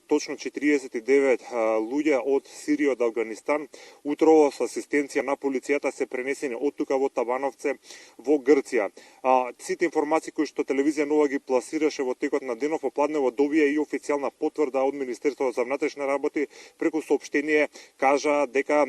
точно 49 луѓе од Сирија, од Авганистан, утрово со асистенција на полицијата се пренесени од тука во Табановце во Грција. Сите информации кои што телевизија Нова ги пласираше во текот на денов, попладнево добија и официјална потврда од Министерството за внатрешни работи преку соопштение кажа дека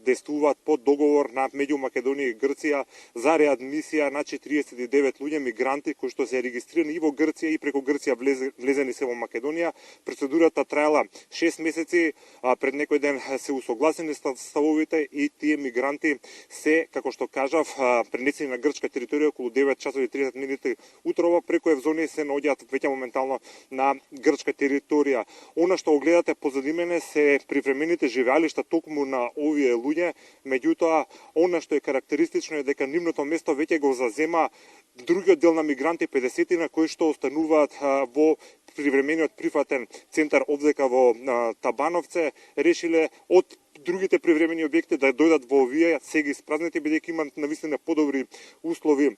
действуваат по договор на меѓу Македонија и Грција за реадмисија на 49 луѓе мигранти кои што се регистрирани и во Грција и преку Грција влезени се во Македонија. Процедурата траела 6 месеци, пред некој ден се усогласени ставовите и тие мигранти се, како што кажав, пренесени на грчка територија околу 9 часови и 30 минути утрово, преку Евзонија се наоѓаат веќе моментално на грчка територија. Она што огледате позади мене се привремените живеалишта токму на овие луѓе, меѓутоа она што е карактеристично е дека нивното место веќе го зазема другиот дел на мигранти, 50-тина кои што остануваат во привремениот прифатен центар овдека во Табановце, решиле од другите привремени објекти да дојдат во овие сега испразнети, бидејќи имаат навистина подобри услови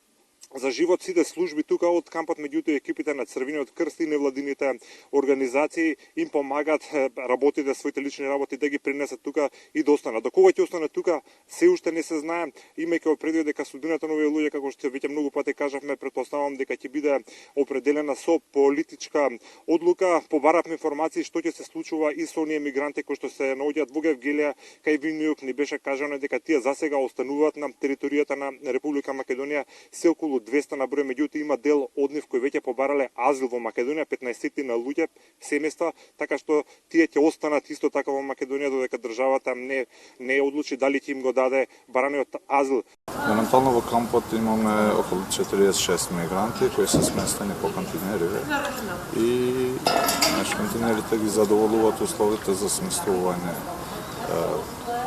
за живот. Сите служби тука од кампот, меѓутоа екипите на Црвениот крст и невладините организации им помагат работите своите лични работи да ги пренесат тука и да останат. До кога ќе останат тука се уште не се знае, имајќи предвид дека судбината на овие луѓе, како што веќе многу пати кажавме, претпоставам дека ќе биде определена со политичка одлука. Побаравме информации што ќе се случува и со оние мигранти кои што се наоѓаат во Гевгелија кај Винјук. Ни беше кажано дека тие засега остануваат на територијата на Република Македонија, се околу 200 на број, меѓутоа има дел од нив кои веќе побарале азил во Македонија, 15 на луѓе, семејства, така што тие ќе останат исто така во Македонија додека државата не одлучи дали ќе им го даде бараниот азил. Моментално во кампот имаме околу 46 мигранти кои се сместени по контейнери и контейнерите ги задоволуваат условите за сместување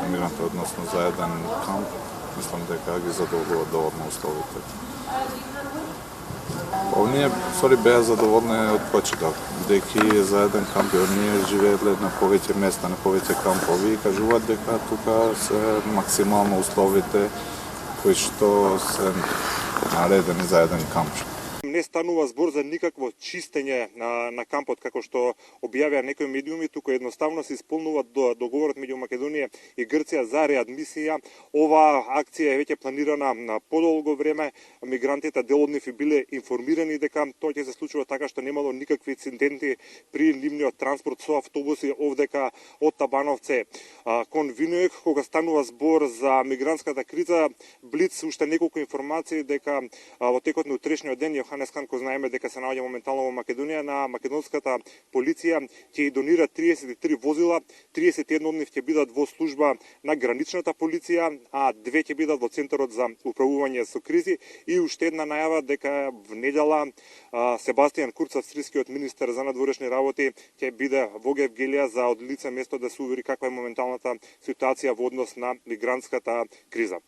мигранти, односно за еден камп. Мислам дека ги задоволуваат доволно условите. Оние беа задоволни од почеток, бидејќи за еден камп оние живееле на повеќе места, на повеќе кампови и кажуваат дека тука се максимално условите кои што се наредени за еден камп. Не станува збор за никакво чистење на кампот, како што објавија некои медиуми, туку едноставно се исполнува договорот меѓу Македонија и Грција за реадмисија. Ова акција е веќе планирана на подолго време. Мигрантите, дел од нив биле информирани дека тоа ќе се случува, така што немало никакви инциденти при нивниот транспорт со автобуси овдека од Табановце кон Винјук. Кога станува збор за мигрантската криза, Блиц уште неколку информации дека во текот на утрешниот ден Јоханес Хан, кој знаеме дека се наоѓа моментално во Македонија, на македонската полиција ќе донира 33 возила, 31 од нив ќе бидат во служба на граничната полиција, а 2 ќе бидат во Центарот за управување со кризи. И уште една најава дека в недела Себастијан Курц, австрискиот министер за надворешни работи, ќе биде во Гевгелија за од лице место да се увери каква е моменталната ситуација во однос на мигрантската криза.